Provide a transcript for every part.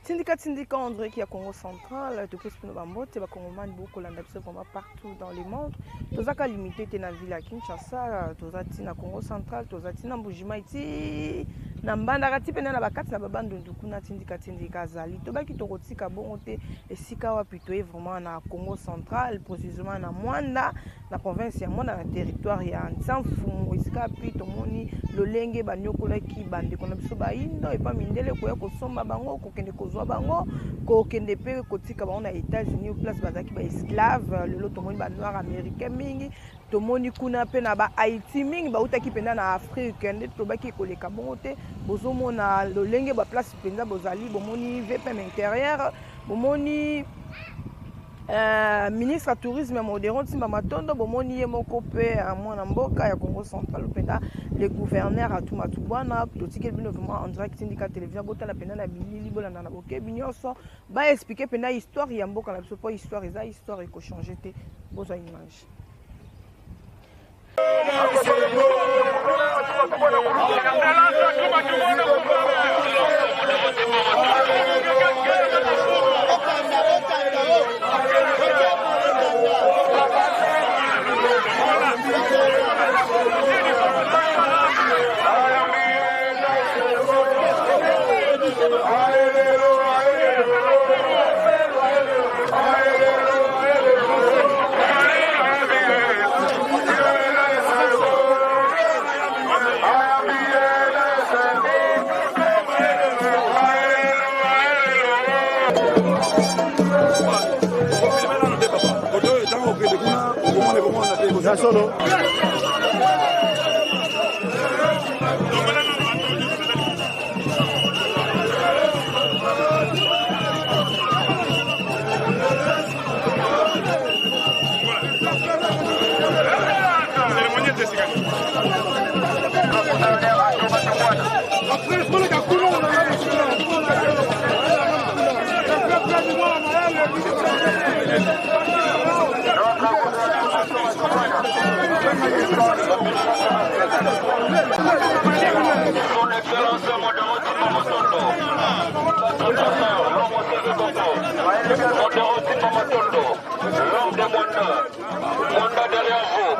Syndicat André qui a Congo central, depuis ce moment, c'est le Congomani beaucoup vraiment partout dans le monde. Tous les limité dans la ville à Kinshasa, tous les Congo central, tous les Mbujima ici, Nambanda rati pena na bakati na babando ndukuna syndicat zali. Toba ki tokotika bon te esika wa plutôt vraiment na Congo central, précisément na Mwanda, na province ya Mwanda na territoire ya Nsamfu, esika plutôt moni lolenge banyokola ki bande kona biso ba indo et pas mindele ko ya kosomba bango ko kende kozwa bango ko kende pe kotika bango na États-Unis place bazaki ba esclave le lot moni ba noir américain mingi tomoni kuna pe na ba Haïti mingi ba utaki penda na Afrique nde tobaki koleka bongo te bozomona lolenge ba place penda bozali bomoni VPM intérieur bomoni ministre du tourisme modéron Timba Matondo bomoni ye moko pe mwana mboka ya Congo central penda le gouverneur à Tumatubwana totike bino vraiment en direct syndicat télévision botala penda na bilili bolanda na boke binyoso ba expliquer penda histoire ya mboka na biso po histoire eza histoire eko changer te boza image. Solo. Son Excellence l'homme de Mwanda derrière vous,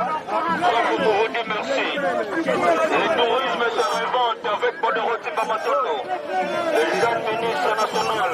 pour vous dire merci. Le tourisme se révente avec Moderoti Pamatondo, le jeune ministre national.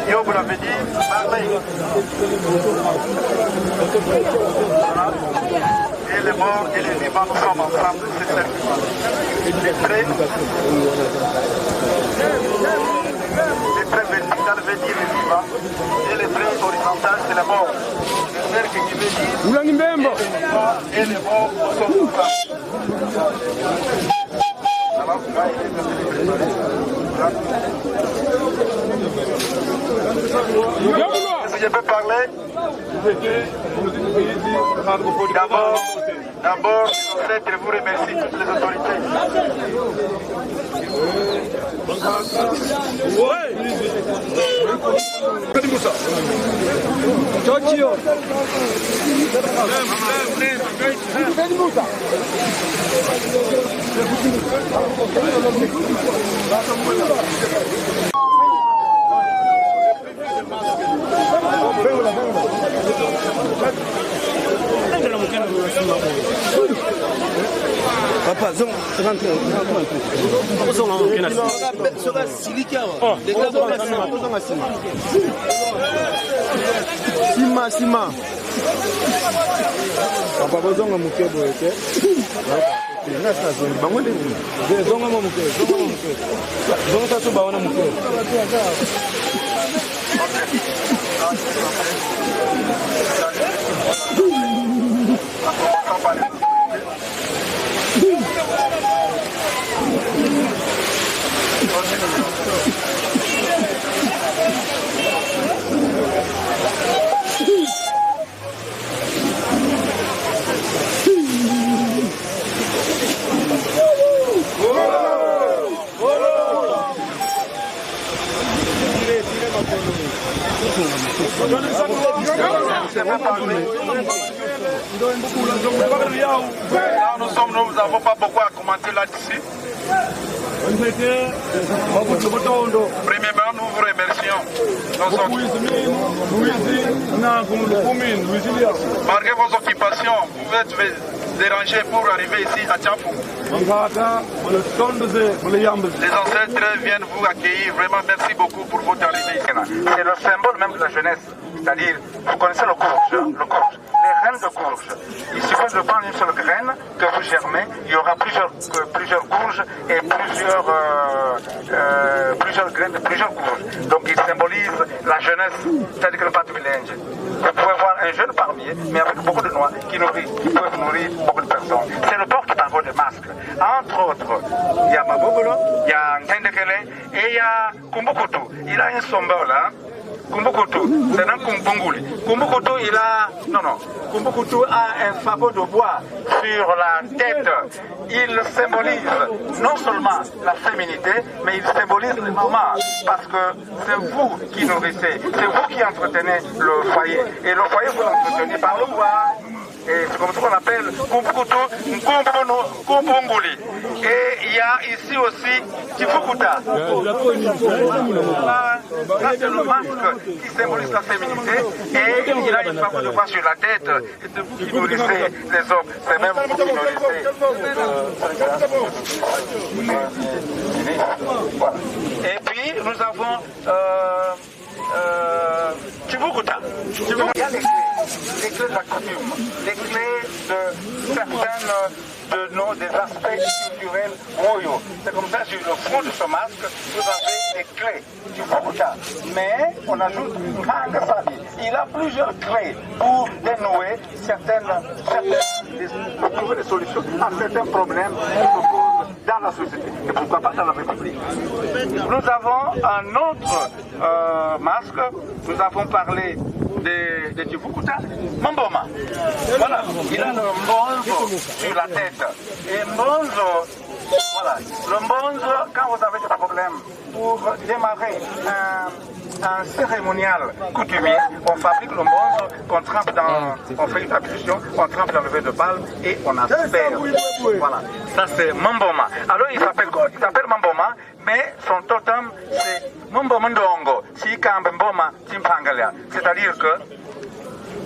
Yo, vous l'avez dit, et les morts et les vivants, nous sommes ensemble, c'est ça. Les traits verticales veut dire les vivants, et les traits horizontales, c'est la mort. Le cercle qui veut dire les vivants et les morts sont ensemble. Est-ce que je peux parler? D'abord, je vous remercie toutes les autorités. Papa, Sima. Papa, bazonga mukebo eke. Nous n'avons pas beaucoup à commenter là-dessus. Premièrement, nous vous remercions. Malgré vos occupations, vous êtes dérangés pour arriver ici à Tchafou. Les ancêtres viennent vous accueillir. Vraiment, merci beaucoup pour votre arrivée ici. C'est le symbole même de la jeunesse. C'est-à-dire, vous connaissez le courge, les graines de courge. Il suffit de prendre une seule graine que vous germez, il y aura plusieurs courges et plusieurs graines de plusieurs courges. Donc il symbolise la jeunesse, c'est-à-dire que le patrimoine. Vous pouvez voir un jeune palmier, mais avec beaucoup de noix qui peuvent nourrir beaucoup de personnes. C'est le porte-parole des masques. Entre autres, il y a Mabogolo, il y a Ndendekele et il y a Kumbukutu. Il a un symbole, hein. Kumbukutu, c'est un Kumbunguli. Kumbukutu, Kumbukutu a un fagot de bois sur la tête. Il symbolise non seulement la féminité, mais il symbolise les mamans. Parce que c'est vous qui nourrissez, c'est vous qui entretenez le foyer. Et le foyer, vous l'entretenez par le bois. Et c'est comme ça qu'on appelle Kumbukutu, Kumbunguli. Et il y a ici aussi Tifukuta. Là, c'est le masque qui symbolise la féminité. Et il a une façon de voir sur la tête. Et c'est vous qui nourrissez les hommes. C'est même vous qui nourrissez. Voilà. Et puis, nous avons Tifukuta. Il y a les clés de la coutume, les clés de certaines des aspects culturels royaux. C'est comme ça, sur le front de ce masque, vous avez des clés du Fukuta. Mais on ajoute Mangasabi. Il a plusieurs clés pour dénouer trouver des solutions à certains problèmes qui se posent dans la société. Et pourquoi pas dans la République. Nous avons un autre masque. Nous avons parlé de Tifukuta, Mboma. Voilà, il a le mbonzo sur la tête. Et mbonzo, voilà, le mbonzo, quand vous avez des problèmes pour démarrer un cérémonial coutumier. On fabrique le mbonzo, on trempe on fait une ablution, on trempe dans le verre de palme et on asperge. Voilà, ça c'est Mamboma. Alors il s'appelle Mamboma, mais son totem c'est Mbomondongo, Sikambemboma Timpangalia. C'est-à-dire que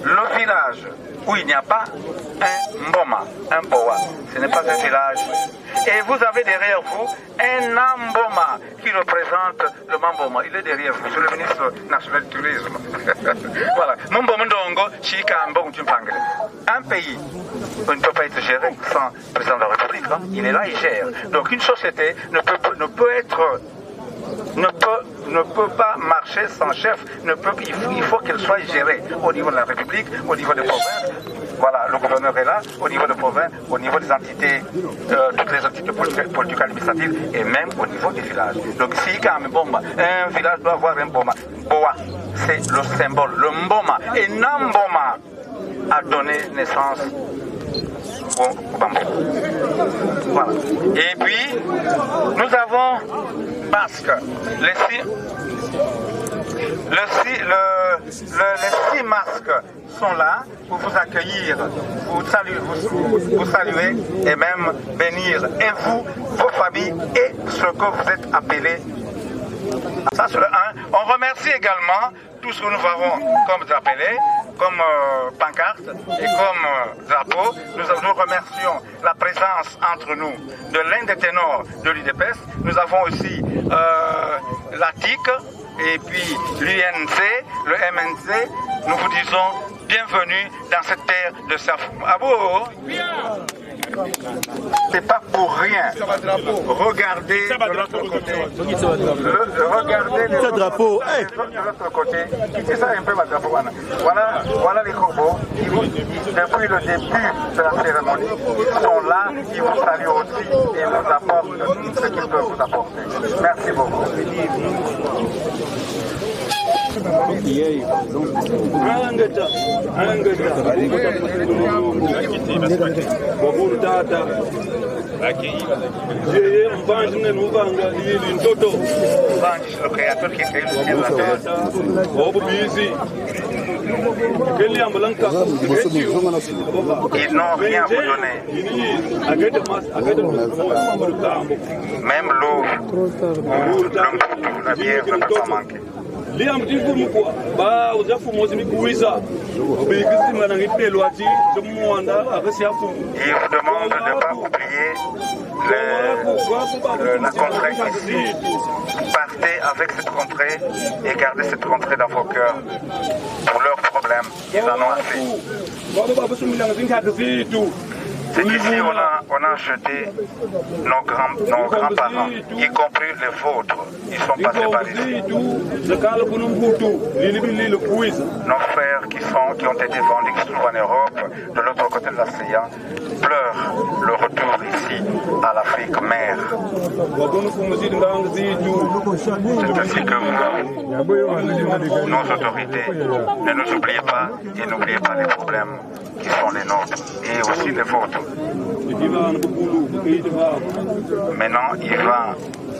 le village où il n'y a pas un Mboma, un Boa, ce n'est pas un village. Et vous avez derrière vous un Mboma qui représente le Mamboma. Il est derrière vous, c'est le ministre national du tourisme. Voilà, Mbomondongo, Chikambong Chimpangale. Un pays ne peut pas être géré sans le président de la République. Hein. Il est là, il gère. Donc une société ne peut pas marcher sans chef, il faut qu'elle soit gérée au niveau de la République, au niveau des provinces. Voilà, le gouverneur est là, au niveau des provinces, au niveau des entités, toutes les entités politiques administratives et même au niveau des villages. Donc si un village doit avoir un Mboma, Boa, c'est le symbole, le Mboma. Et Namboma a donné naissance au bambou. Voilà. Et puis, nous avons Basque, les six masques sont là pour vous accueillir, vous saluer et même bénir. Et vous, vos familles et ce que vous êtes appelés. Ça c'est le 1. On remercie également tout ce que nous avons comme appelés, comme pancarte et comme drapeau. Nous remercions la présence entre nous de l'un des ténors de l'UDPS. Nous avons aussi la TIC et puis l'UNC, le MNC. Nous vous disons bienvenue dans cette terre de Safou. Abo, c'est pas pour rien. Regardez de l'autre côté. Regardez de l'autre côté. C'est ça un peu ma drapeau. Voilà les corbeaux. Depuis le début de la cérémonie, ils sont là, ils vous saluent aussi et vous apportent ce qu'ils peuvent vous apporter. Merci beaucoup. Ils n'ont rien à vous donner. Même l'eau ou la bière ne peut pas manquer. Ils vous demandent de ne pas oublier la contrée ici. Partez avec cette contrée et gardez cette contrée dans vos cœurs pour leurs problèmes. Ils en ont assez. C'est qu'ici on a jeté nos grands-parents, y compris les vôtres. Ils sont passés par ici. Nos frères qui ont été vendus, qui se trouvent en Europe, de l'autre côté de l'océan, pleurent le retour ici, à l'Afrique mère. C'est ainsi que vous, nos autorités, ne nous oubliez pas et n'oubliez pas les problèmes qui sont les nôtres et aussi les vôtres. Maintenant, il va,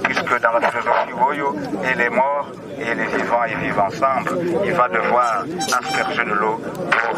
puisque dans la philosophie Woyo, et les morts et les vivants, ils vivent ensemble, il va devoir asperger de l'eau pour...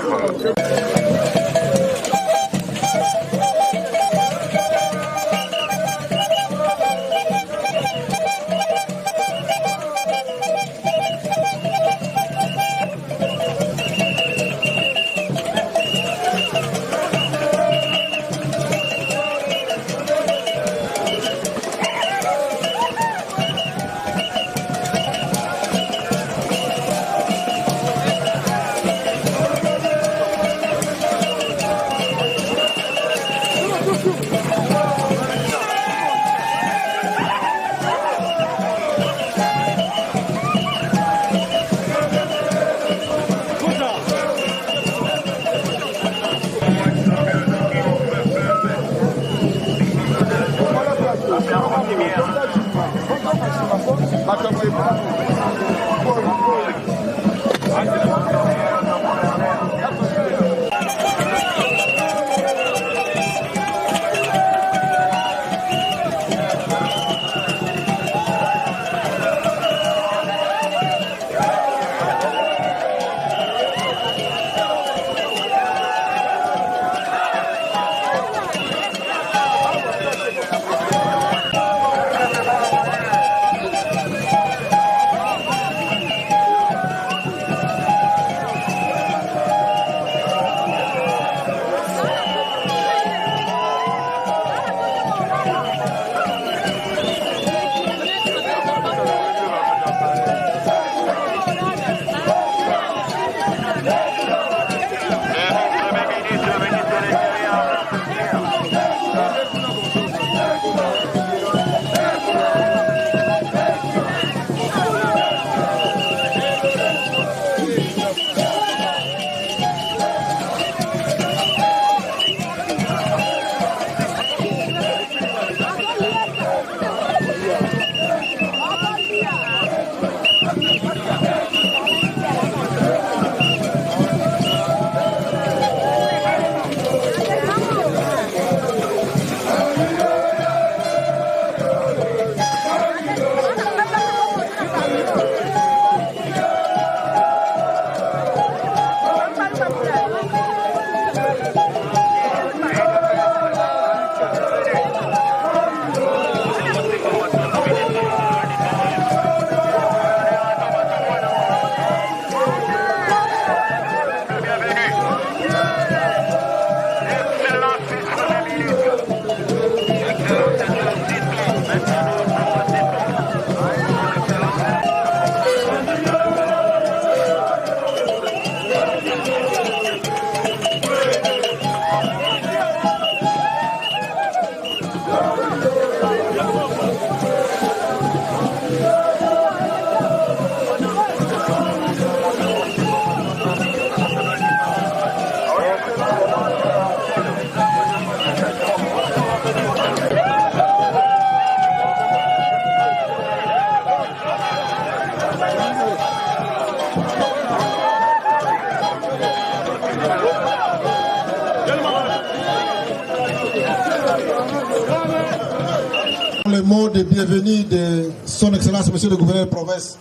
Le mot de bienvenue de son Excellence, Monsieur le Gouverneur de province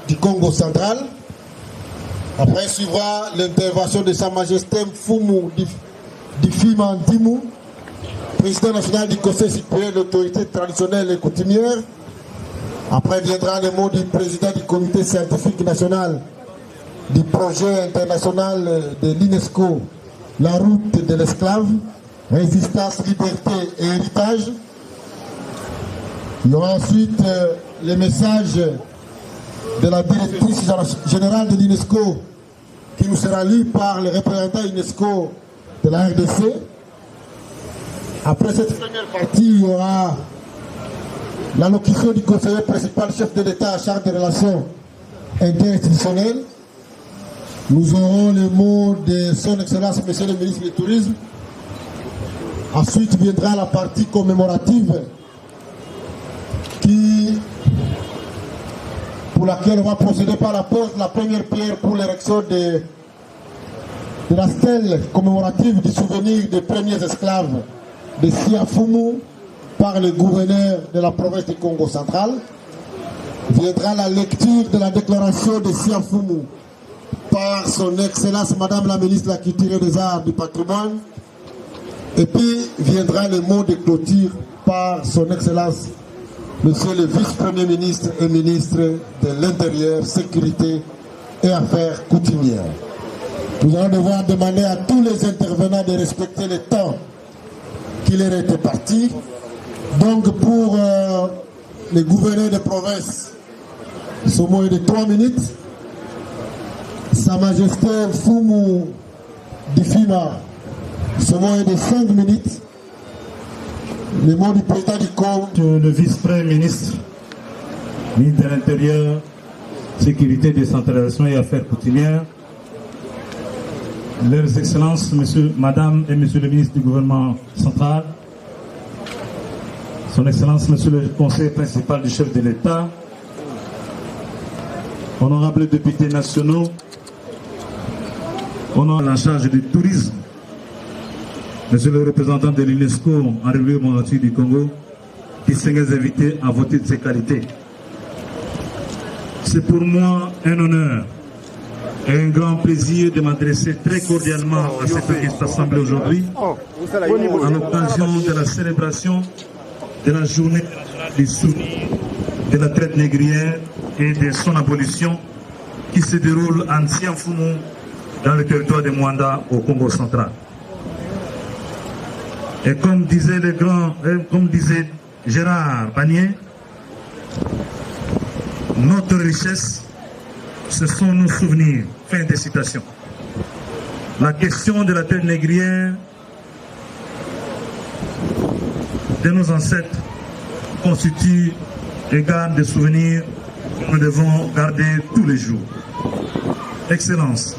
du Congo central. Après suivra l'intervention de Sa Majesté Mfumu Difima Ndimou, président national du Conseil supérieur de l'autorité traditionnelle et coutumière. Après viendra le mot du président du comité scientifique national du projet international de l'UNESCO, la route de l'esclave, résistance, liberté et héritage. Il y aura ensuite les messages de la directrice générale de l'UNESCO qui nous sera lu par le représentant UNESCO de la RDC. Après cette première partie, il y aura l'allocution du conseiller principal chef de l'État en charge des relations interinstitutionnelles. Nous aurons le mot de son Excellence, Monsieur le ministre du Tourisme. Ensuite viendra la partie commémorative pour laquelle on va procéder par la pose de la première pierre pour l'érection de la stèle commémorative du souvenir des premiers esclaves de Siafumu par le gouverneur de la province du Congo central. Viendra la lecture de la déclaration de Siafumu par son Excellence Madame la ministre de la Culture et des Arts du Patrimoine. Et puis viendra le mot de clôture par son Excellence Monsieur le vice-premier ministre et ministre de l'Intérieur, Sécurité et Affaires coutumières. Nous allons devoir demander à tous les intervenants de respecter le temps qui leur était parti. Donc pour les gouverneurs de province, ce mot est de 3 minutes. Sa Majesté Mfumu Difima, ce mot est de 5 minutes. Le mot du président du Congo. Le vice-premier ministre, ministre de l'Intérieur, Sécurité, Décentralisation et Affaires coutumières, leurs excellences, madame et monsieur le ministre du gouvernement central, son excellence, monsieur le conseiller principal du chef de l'État, honorables députés nationaux, honorables en charge du tourisme, monsieur le représentant de l'UNESCO en République démocratique du Congo, distingués invités à voter de ses qualités. C'est pour moi un honneur et un grand plaisir de m'adresser très cordialement à cette petite assemblée aujourd'hui, à l'occasion de la célébration de la journée du souvenir de la traite négrière et de son abolition qui se déroule en Siafumu dans le territoire de Mwanda au Congo central. Et comme disait Gérard Bagné, notre richesse, ce sont nos souvenirs. Fin de citation. La question de la traite négrière de nos ancêtres constitue et garde des souvenirs que nous devons garder tous les jours. Excellence,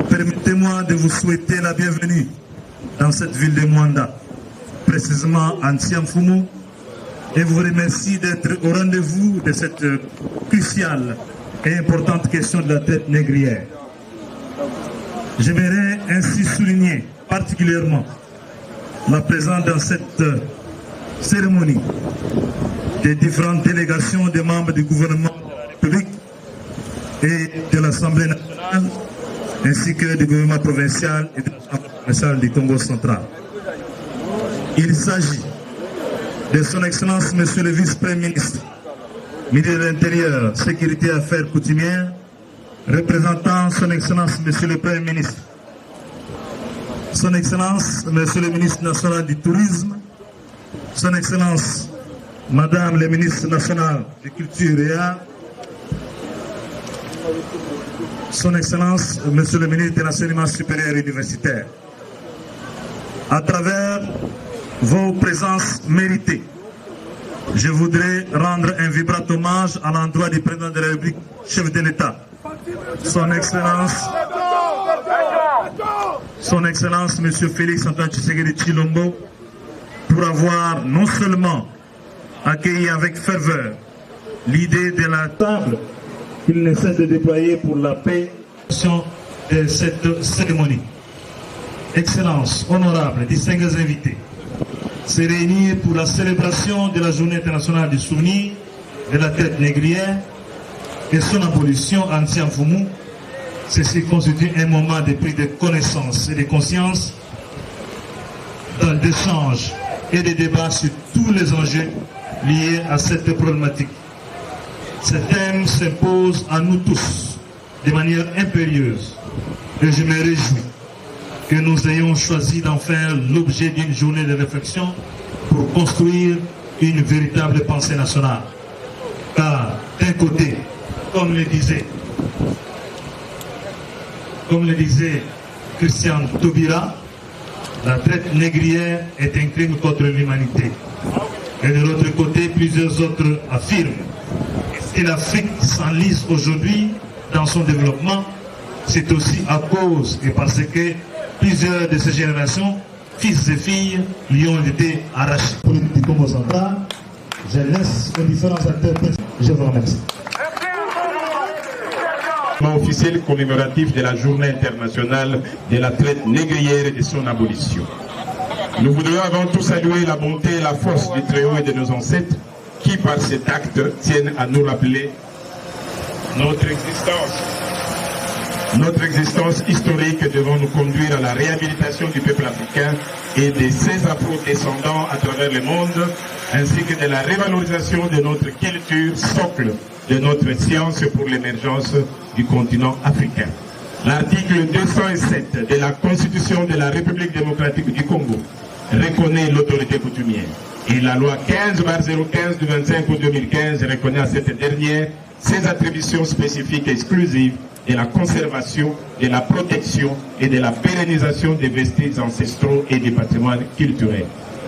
permettez-moi de vous souhaiter la bienvenue dans cette ville de Mwanda, précisément en Siafumu, et vous remercie d'être au rendez-vous de cette cruciale et importante question de la traite négrière. J'aimerais ainsi souligner particulièrement la présence dans cette cérémonie des différentes délégations des membres du gouvernement de la République et de l'Assemblée nationale, ainsi que du gouvernement provincial et de l'Assemblée provinciale du Congo central. Il s'agit de son Excellence, Monsieur le Vice-Premier ministre, ministre de l'Intérieur, Sécurité et Affaires coutumières, représentant son Excellence, Monsieur le Premier ministre, son Excellence, Monsieur le ministre national du Tourisme, son Excellence, Madame le ministre national de Culture et Arts, son Excellence, Monsieur le ministre de l'Enseignement supérieur et universitaire. À travers vos présences méritées, je voudrais rendre un vibrant hommage à l'endroit du président de la République, chef de l'État, son Excellence, Monsieur Félix Antoine Tshisekedi Tshilombo, pour avoir non seulement accueilli avec ferveur l'idée de la table qu'il ne cesse de déployer pour la paix de cette cérémonie. Excellences, honorables, distingués invités, se réunir pour la célébration de la Journée internationale du souvenir de la traite négrière et son abolition en Tianfoumou. Ceci constitue un moment de prise de connaissance et de conscience, d'échange et de débat sur tous les enjeux liés à cette problématique. Ce thème s'impose à nous tous de manière impérieuse et je me réjouis que nous ayons choisi d'en faire l'objet d'une journée de réflexion pour construire une véritable pensée nationale. Car d'un côté, comme le disait Christian Taubira, la traite négrière est un crime contre l'humanité. Et de l'autre côté, plusieurs autres affirment que l'Afrique s'enlise aujourd'hui dans son développement, c'est aussi à cause et parce que plusieurs de ces générations, fils et filles, lui ont été arrachés. Politique du Congo central, je laisse aux différents acteurs. Je vous remercie. Officiel commémoratif de la Journée internationale de la traite négrière et de son abolition. Nous voudrions avant tout saluer la bonté et la force du Très-Haut et de nos ancêtres qui, par cet acte, tiennent à nous rappeler notre existence historique devant nous conduire à la réhabilitation du peuple africain et de ses afro-descendants à travers le monde, ainsi que de la révalorisation de notre culture socle, de notre science pour l'émergence du continent africain. L'article 207 de la Constitution de la République démocratique du Congo reconnaît l'autorité coutumière. Et la loi 15/015 du 25 août 2015 reconnaît à cette dernière ses attributions spécifiques et exclusives de la conservation, de la protection et de la pérennisation des vestiges ancestraux et des patrimoines culturels.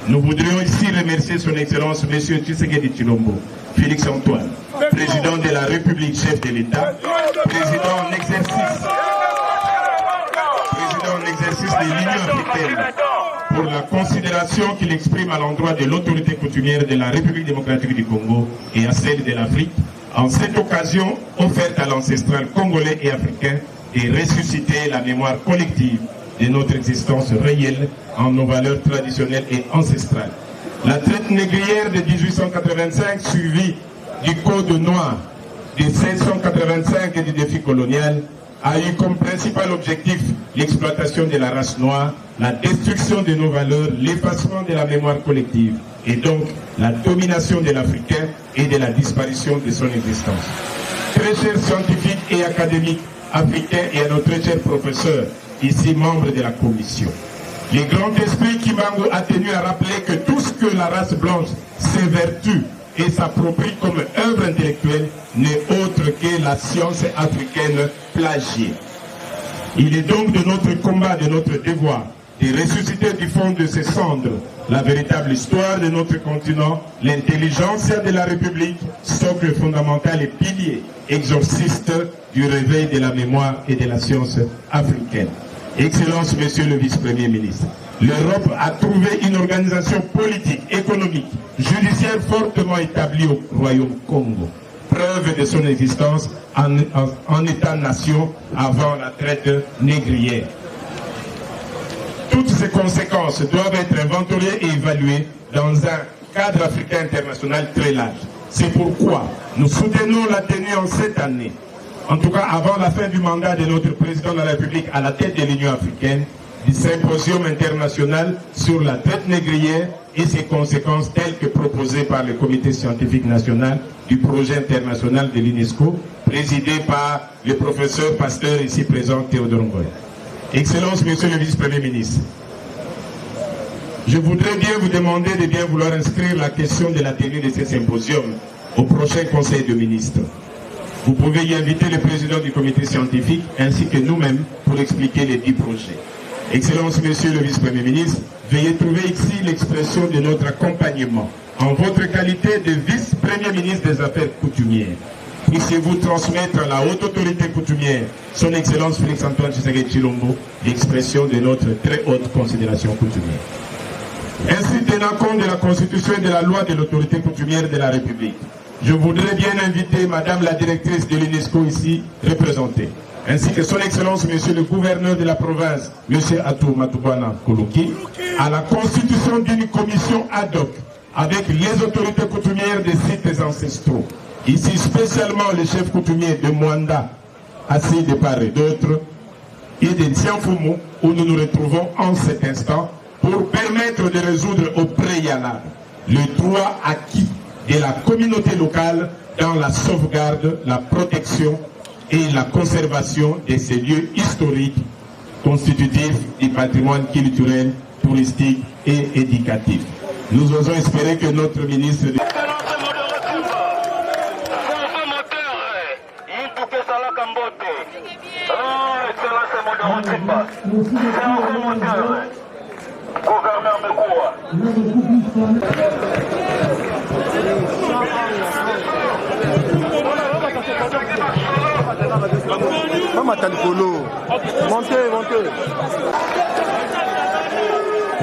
Nous voudrions ici remercier son Excellence M. Tshisekedi Tshilombo, Félix Antoine, président de la République, chef de l'État, président en exercice de l'Union africaine, pour la considération qu'il exprime à l'endroit de l'autorité coutumière de la République démocratique du Congo et à celle de l'Afrique, en cette occasion offerte à l'ancestral congolais et africain et ressusciter la mémoire collective de notre existence réelle en nos valeurs traditionnelles et ancestrales. La traite négrière de 1885, suivie du Code noir de 1685 et du défi colonial, a eu comme principal objectif l'exploitation de la race noire, la destruction de nos valeurs, l'effacement de la mémoire collective et donc la domination de l'Africain et de la disparition de son existence. Très chers scientifiques et académiques africains et à nos très chers professeurs, ici membres de la commission, le grand esprit Kimbangu a tenu à rappeler que tout ce que la race blanche s'évertue et s'approprie comme œuvre intellectuelle n'est autre que la science africaine plagiée. Il est donc de notre combat, de notre devoir, de ressusciter du fond de ses cendres la véritable histoire de notre continent, l'intelligence de la République, socle fondamental et pilier, exorciste du réveil de la mémoire et de la science africaine. Excellence, Monsieur le Vice-Premier ministre, l'Europe a trouvé une organisation politique, économique, judiciaire fortement établie au Royaume Congo. Preuve de son existence en État-nation avant la traite négrière. Toutes ces conséquences doivent être inventoriées et évaluées dans un cadre africain international très large. C'est pourquoi nous soutenons la tenue en cette année, en tout cas avant la fin du mandat de notre président de la République à la tête de l'Union africaine, du symposium international sur la traite négrière et ses conséquences telles que proposées par le comité scientifique national du projet international de l'UNESCO, présidé par le professeur pasteur ici présent Théodore Ngoy. Excellence, Monsieur le Vice-Premier ministre, je voudrais bien vous demander de bien vouloir inscrire la question de la tenue de ce symposium au prochain Conseil de ministres. Vous pouvez y inviter le président du comité scientifique ainsi que nous-mêmes pour expliquer les 10 projets. Excellence, Monsieur le Vice-Premier ministre, veuillez trouver ici l'expression de notre accompagnement en votre qualité de Vice-Premier ministre des Affaires coutumières. Puissiez-vous transmettre à la haute autorité coutumière, son Excellence Félix Antoine Tshisekedi Tshilombo, l'expression de notre très haute considération coutumière. Ainsi, tenant compte de la Constitution et de la loi de l'autorité coutumière de la République, je voudrais bien inviter Madame la directrice de l'UNESCO ici représentée, ainsi que son Excellence, Monsieur le gouverneur de la province, Monsieur Atou Matoubana Koulouki, à la constitution d'une commission ad hoc avec les autorités coutumières des sites ancestraux. Ici spécialement le chef coutumier de Mwanda, assis de part et d'autre, et de Tianfoumou, où nous nous retrouvons en cet instant pour permettre de résoudre au préalable le droit acquis de la communauté locale dans la sauvegarde, la protection et la conservation de ces lieux historiques constitutifs du patrimoine culturel, touristique et éducatif. Nous osons espérer que notre ministre de...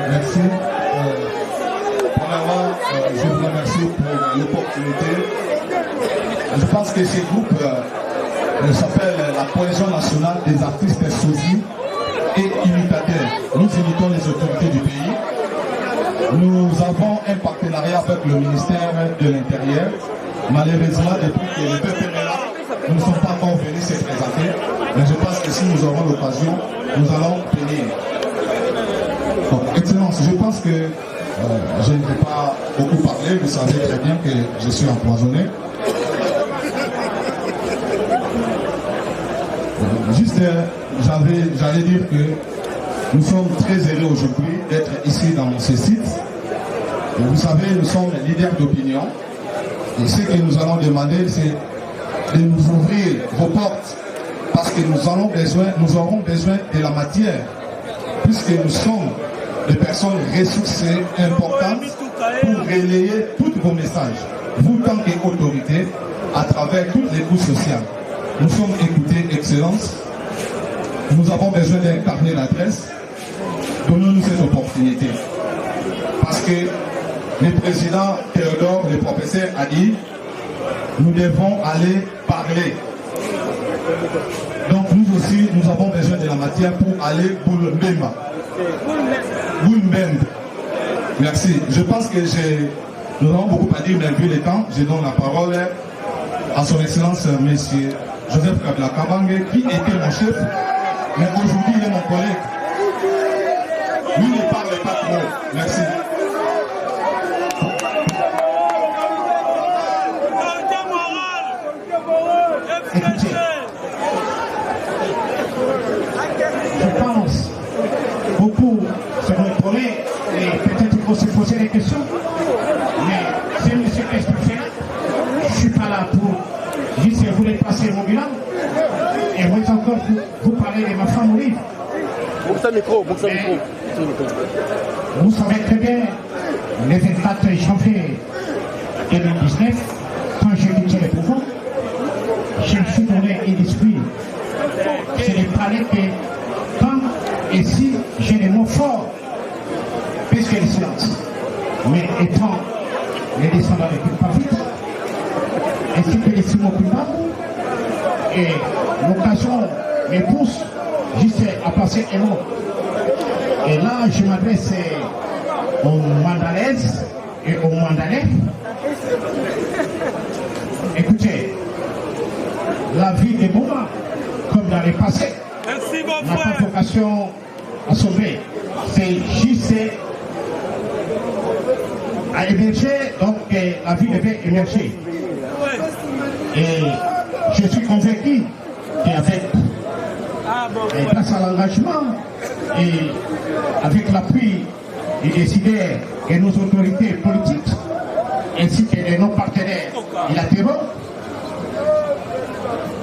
Merci. Premièrement, je vous remercie pour l'opportunité. Je pense que ce groupe s'appelle la Coalition nationale des artistes sosies et imitateurs. Nous imitons les autorités du pays. Nous avons un partenariat avec le ministère de l'Intérieur. Malheureusement, depuis que le peuple est là, nous ne sommes pas encore venus se présenter. Mais je pense que si nous aurons l'occasion, nous allons venir. Donc, Excellence, je pense que je ne vais pas beaucoup parler. Vous savez très bien que je suis empoisonné. Juste, j'allais dire que nous sommes très heureux aujourd'hui d'être ici dans ce site. Et vous savez, nous sommes leaders d'opinion. Et ce que nous allons demander, c'est de nous ouvrir vos portes. Parce que nous aurons besoin de la matière. Puisque nous sommes des personnes ressourcées importantes pour relayer tous vos messages. Vous, tant qu'autorité, à travers toutes les couches sociales. Nous sommes écoutés, Excellence. Nous avons besoin d'un carnet d'adresse. Donnons-nous cette opportunité. Parce que le président Théodore, le professeur, a dit nous devons aller parler. Donc nous aussi, nous avons besoin de la matière pour aller Boulombemba. Boulombemba. Merci. Je pense que nous avons beaucoup à dire, mais vu le temps, je donne la parole à son Excellence, Monsieur Joseph Kabila Kabange, qui était mon chef, mais aujourd'hui il est mon collègue. Lui ne parle pas trop. Merci. Écoutez, je pense beaucoup se retourner et peut-être il faut se poser des questions, mais c'est M. Christopher, je ne suis pas là pour juste vous voulez passer mon bilan et moi encore vous parler de ma femme Olive. Vous savez très bien, le 24 janvier 2019, quand j'ai quitté le pouvoir, je me suis donné un esprit. C'est de parler que quand et si j'ai des mots forts, puisque le silence, mais étant les descendants les plus pas vite, ainsi que les 6 mots plus bas, et l'occasion me pousse juste à passer un mot. Et là, je m'adresse aux Mandalaises et aux Mandalais. Écoutez, la vie des Bouma, comme dans le passé, n'a pas vocation à sauver. C'est juste à émerger, donc la vie devait émerger. Et je suis convaincu qu'avec, grâce à l'engagement et avec l'appui des décideurs et nos autorités politiques, ainsi que de nos partenaires bilatéraux,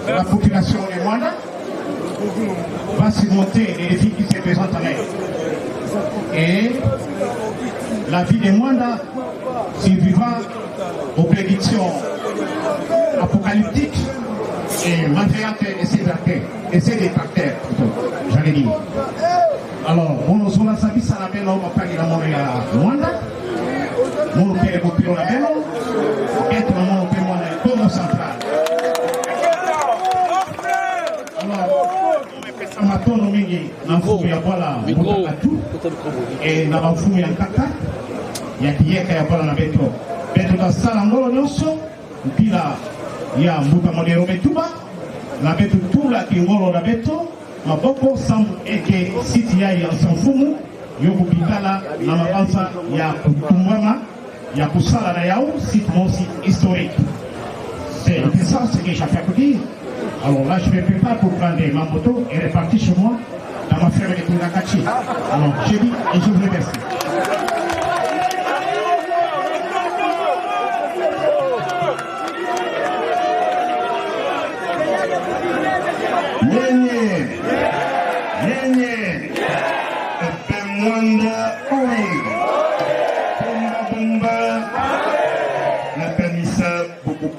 la population de Mwanda va surmonter les défis qui se présentent à elle. Et la vie de Mwanda survivra aux prédictions apocalyptiques et malveillantes de ses détracteurs, j'allais dire. Alors, on nous a sabi ça la belle homme à Paris, la Mwanda, mon père est copié la belle homme, être mon père, mon Congo central. Alors, mfumu ya bwala mutakatu na mfumu ya nkaka ya kiyeka ya bwala na beto tasala ngolo nyonso mpila ya mbuta modero betuba na beto tula kingolo na beto maboko sambu eke siti ya mfumu yokupikala na mabansa ya kutumbama ya kusala na yao site mosi historique. C'est ça ce que j'ai fait à dire. Alors là, je me prépare pour prendre ma moto et repartir chez moi dans ma ferme de Kounakachi. Alors, je dis et je vous remercie.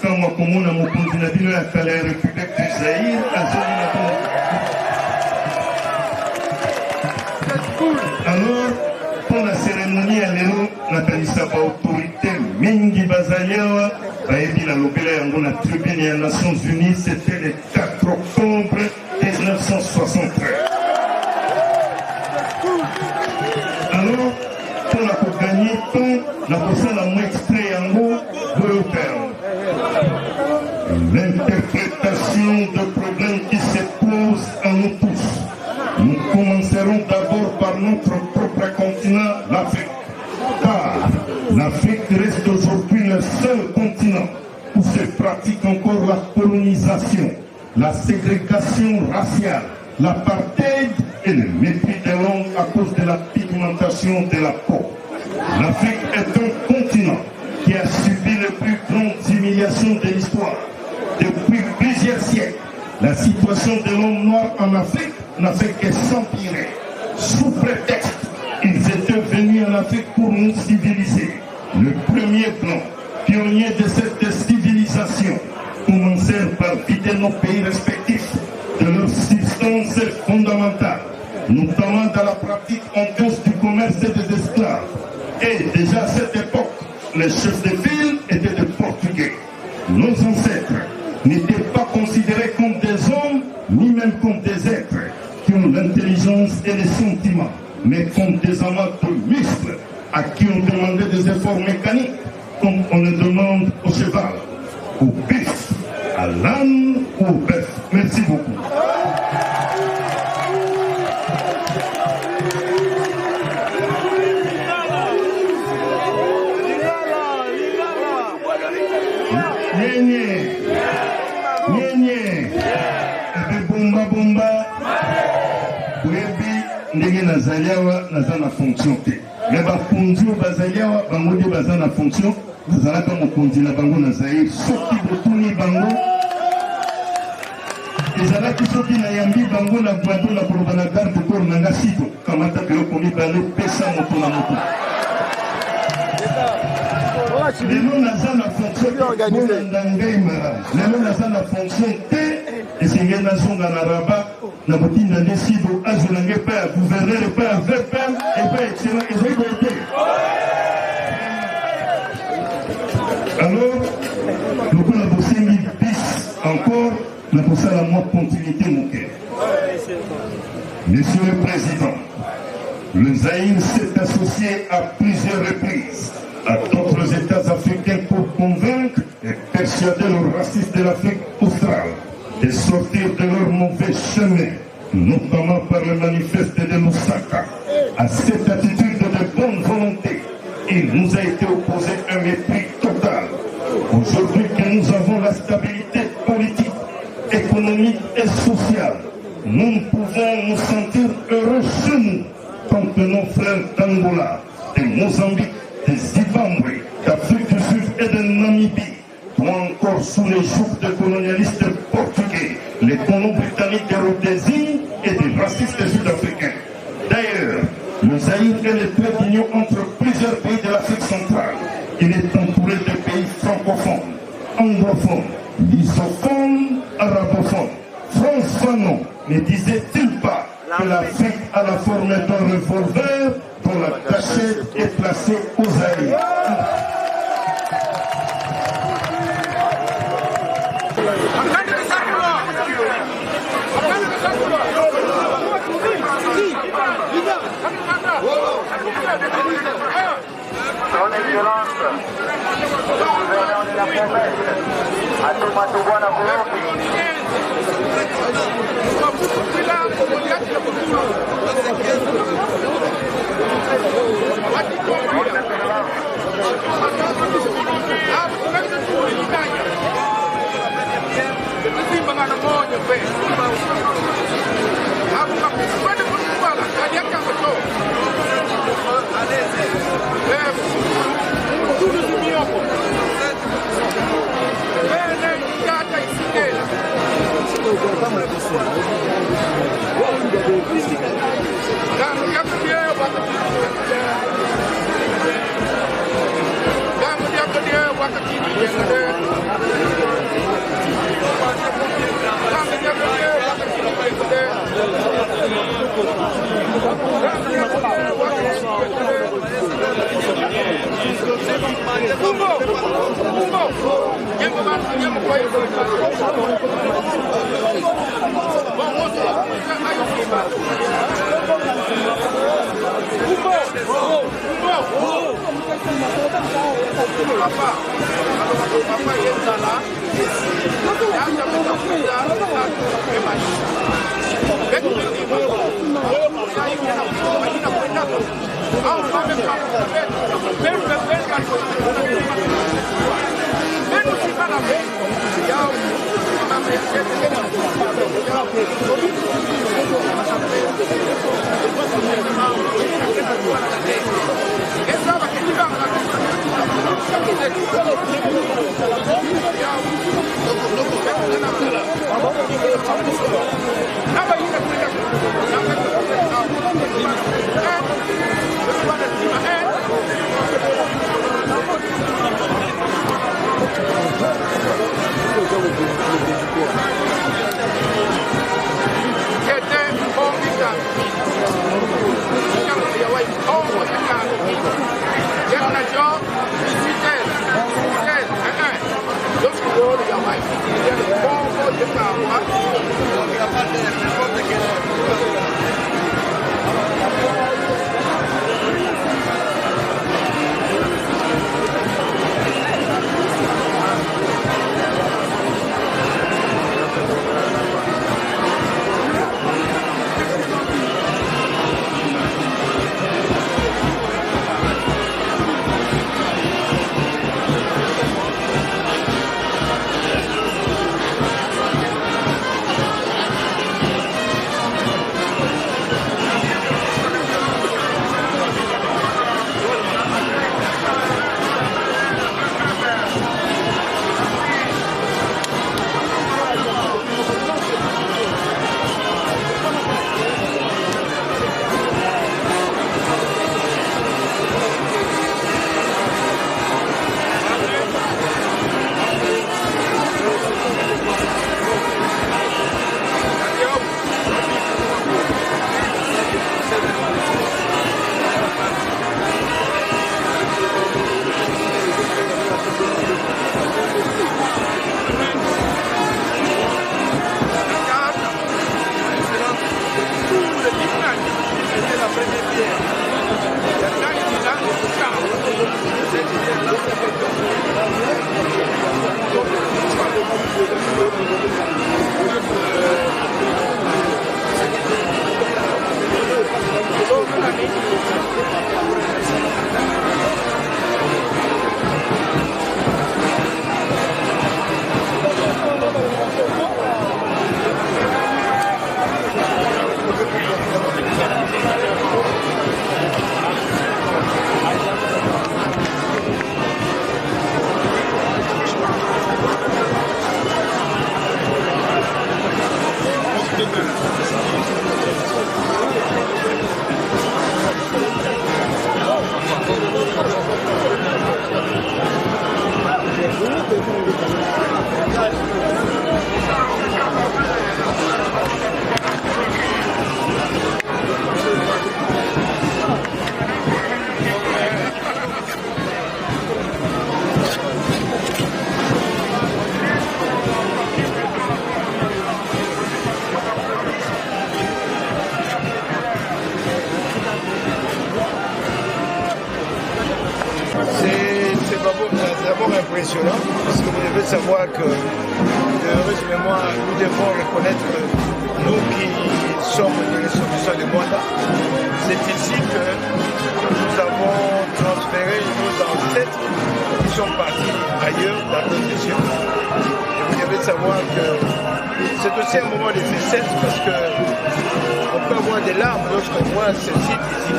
Kama komuna mokonzi na bino ya kala ya République du Zaïre azali na bongo. Alors, pour la cérémonie ya lelo nakanisa ba autorité mingi bazali awa bayebi na lobela yango na tribune ya Nations Unies, c'était le 4 octobre 1973. Alors, pour la kogagner temps na kosala mo extrait yango boyo terme. L'interprétation de problèmes qui se posent à nous tous. Nous commencerons d'abord par notre propre continent, l'Afrique. Car l'Afrique reste aujourd'hui le seul continent où se pratique encore la colonisation, la ségrégation raciale, l'apartheid et le mépris de l'homme à cause de la pigmentation de la peau. L'Afrique est un continent qui a subi les plus grandes humiliations de l'histoire. Depuis plusieurs siècles, la situation de l'homme noir en Afrique n'a fait que s'empirer. Sous prétexte, ils étaient venus en Afrique pour nous civiliser. Le premier plan, pionnier de cette civilisation, commencèrent par vider nos pays respectifs de leur substance fondamentale, notamment dans la pratique honteuse du commerce des esclaves. Et déjà à cette époque, les chefs de ville étaient des Portugais. Nos ancêtres n'étaient pas considérés comme des hommes, ni même comme des êtres qui ont l'intelligence et les sentiments, mais comme des amateurs de muscles à qui on demandait des efforts mécaniques, comme on le demande au cheval, au bif, à l'âne ou au bœuf. Merci beaucoup. Ndenge nazaliawa naza na fonction te me bakonzi oyo bazaliawa bango nde baza na fonction nazalaka mokonzi na bango na Zaïre. Soki botuni bango ezalaki soki nayambi bango na bwado na koloba na garde corps nanga sito kamata biloko mibale pesa moto na moto. Lelo naza na fonction bolanda ngai mara lelo naza na fonction te esenge nazonga na Rabat na botinda nde sido azela ngai epai ya gouverneur epai ya VPM epai ya excellent ezali boye te. Alors lokola bosengi bis encore na kosala mwa continuité moke. Monsieur le Président, le Zaïre s'est associé à plusieurs reprises à d'autres États africains pour convaincre et persuader les racistes de l'Afrique australe de sortir de leur mauvais chemin, notamment par le manifeste de Lusaka. À cette attitude de bonne volonté, il nous a été opposé un mépris total. Aujourd'hui que nous avons la stabilité politique, économique et sociale, nous pouvons nous sentir heureux chez nous, tant que nos frères d'Angola, de Mozambique, de Zimbabwe, d'Afrique du Sud et de Namibie, ou encore sous les jougs des colonialistes portugais, les colons britanniques de Rhodésie et des racistes sud-africains. D'ailleurs, le Zaïre est le trait d'union entre plusieurs pays de l'Afrique centrale. Il est entouré de pays francophones, anglophones, lusophones, arabophones. France Fanon ne disait-il pas que l'Afrique a la forme d'un revolver dont la cachette est placée au Zaïre? Excellence, le gouverneur de la promesse, à tout Matouboana Kouroupi. C'est d'abord impressionnant, parce que vous devez savoir que, de heureuse mémoire, nous devons reconnaître que nous qui sommes de l'institution de Mwanda, c'est ici que nous avons transféré nos ancêtres qui sont partis ailleurs dans d'autres régions. Et vous devez savoir que c'est aussi un moment de tristesse parce que on peut avoir des larmes lorsqu'on voit ce site ici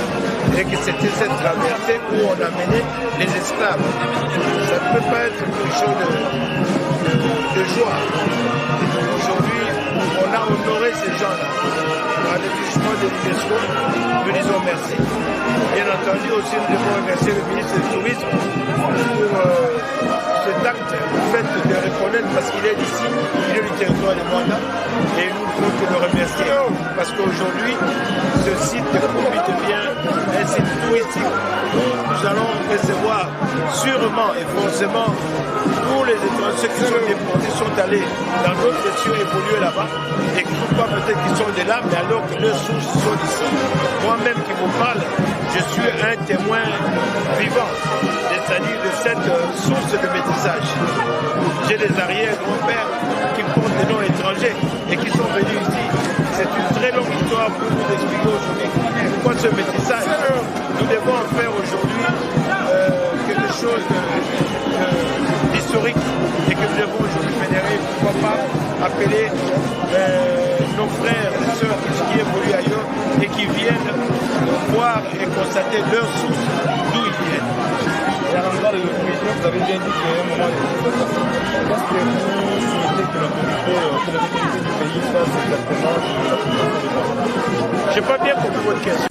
et que c'était cette traversée où on a mené les esclaves. Ça ne peut pas être quelque chose de joie. Aujourd'hui, on a honoré ces gens-là. Par le jugement de l'UNESCO, nous disons merci. Bien entendu aussi, nous devons remercier le ministre du Tourisme pour cet acte, le fait de reconnaître parce qu'il est d'ici, il est du territoire de Mwanda. Et nous ne pouvons que le remercier parce qu'aujourd'hui, ce site profite bien d'un site touristique où nous allons recevoir sûrement et forcément tous les étrangers qui sont déportés sont allés dans d'autres régions évoluer là-bas et qui ne pas peut-être qu'ils sont de là, mais alors que leurs sources sont ici. Moi-même qui vous parle, je suis un témoin vivant, c'est-à-dire de cette source de métissage. J'ai des arrière-grands-pères qui portent des noms étrangers et qui sont venus ici. C'est une très longue histoire pour vous expliquer aujourd'hui pourquoi ce métissage. Nous devons en faire aujourd'hui quelque chose d'historique et que nous devons aujourd'hui fédérer, pourquoi pas appeler nos frères et sœurs qui évoluent ailleurs et qui viennent voir et constater leurs sources, d'où ils viennent. Et à l'endroit de l'opposition, vous avez bien dit qu'il y a un moment de situation. Est-ce que vous souhaitez que l'autorité du pays fasse exactement ce que la population demande? Je n'ai pas bien compris votre question.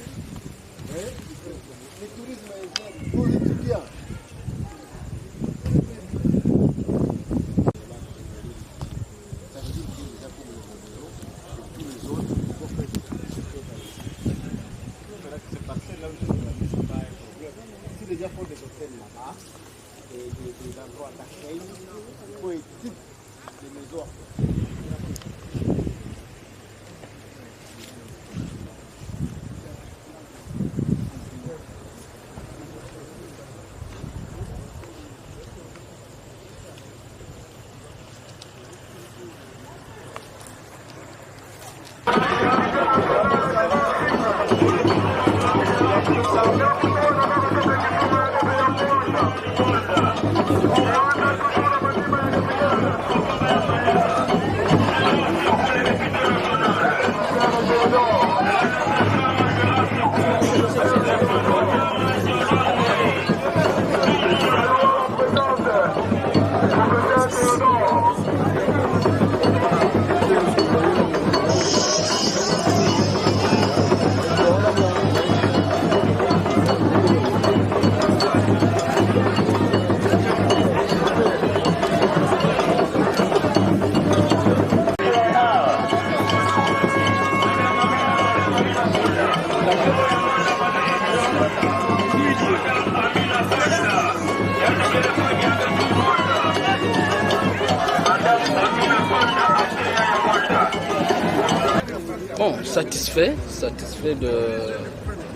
Bon, satisfait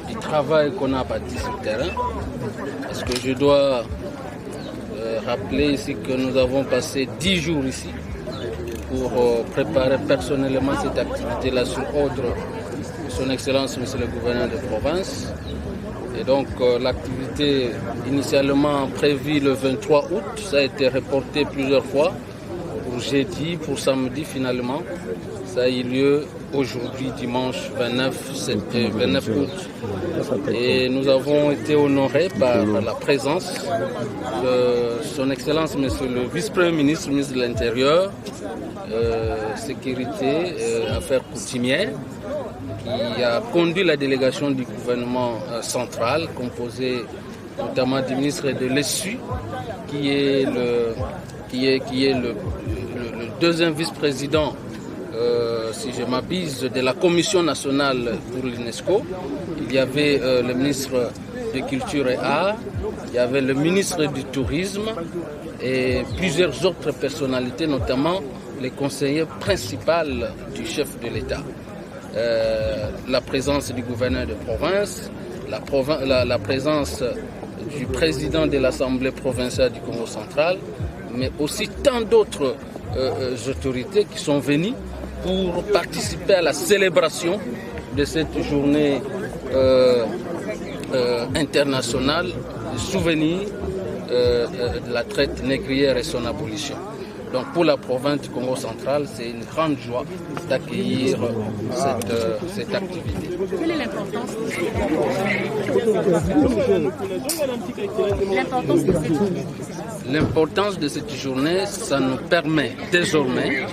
du travail qu'on a bâti sur le terrain, parce que je dois rappeler ici que nous avons passé 10 jours ici pour préparer personnellement cette activité-là sur ordre de Son Excellence Monsieur le Gouverneur de province. Et donc l'activité initialement prévue le 23 août, ça a été reporté plusieurs fois pour jeudi, pour samedi finalement. Ça a eu lieu aujourd'hui, dimanche 29 août. Et nous avons été honorés par la présence de Son Excellence Monsieur le Vice-Premier ministre, ministre de l'Intérieur, Sécurité, Affaires coutumières, qui a conduit la délégation du gouvernement central, composée notamment du ministre de l'ESU, qui est le deuxième vice-président, si je m'abuse, de la Commission nationale pour l'UNESCO. Il y avait le ministre de Culture et Arts, il y avait le ministre du Tourisme et plusieurs autres personnalités, notamment les conseillers principaux du chef de l'État. La présence du gouverneur de province, la présence du président de l'Assemblée provinciale du Congo central, mais aussi tant d'autres autorités qui sont venues pour participer à la célébration de cette journée internationale de souvenir de la traite négrière et son abolition. Donc pour la province du Congo central, c'est une grande joie d'accueillir cette activité. Quelle est l'importance de cette journée? L'importance de cette journée, ça nous permet désormais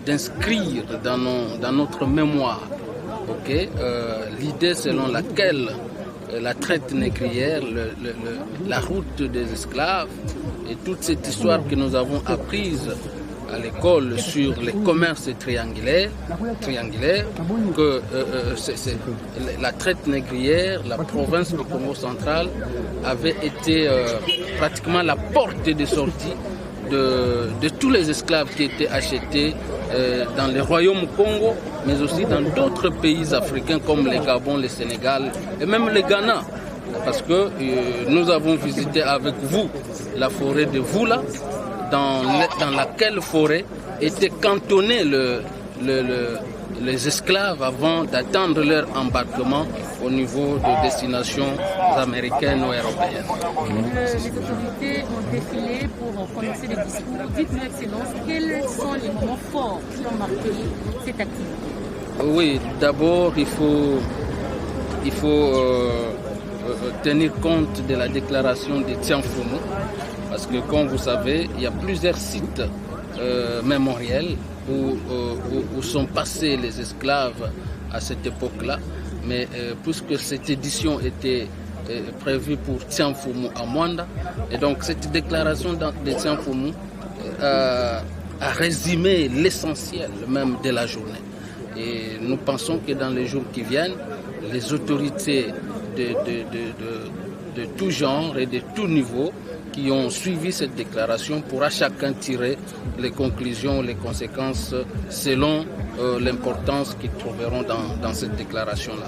d'inscrire dans notre mémoire l'idée selon laquelle la traite négrière, la route des esclaves et toute cette histoire que nous avons apprise à l'école sur les commerces triangulaires, que la traite négrière, la province du Congo central avait été pratiquement la porte de sortie de tous les esclaves qui étaient achetés dans le royaume Congo, mais aussi dans d'autres pays africains comme le Gabon, le Sénégal et même le Ghana. Parce que nous avons visité avec vous la forêt de Voula, dans laquelle forêt étaient cantonnés les esclaves avant d'attendre leur embarquement au niveau de destinations américaines ou européennes. Les autorités ont défilé pour prononcer des discours. Dites-nous, Excellence, quels sont les moments forts qui ont marqué cette activité? Oui, d'abord, il faut tenir compte de la déclaration de Tianfumu, parce que, comme vous savez, il y a plusieurs sites mémoriels où sont passés les esclaves à cette époque-là. Mais puisque cette édition était prévue pour Tianfumu à Mwanda, et donc cette déclaration de Tianfumu a résumé l'essentiel même de la journée. Et nous pensons que dans les jours qui viennent, les autorités de tout genre et de tout niveau qui ont suivi cette déclaration pourra chacun tirer les conclusions, les conséquences selon l'importance qu'ils trouveront dans cette déclaration-là.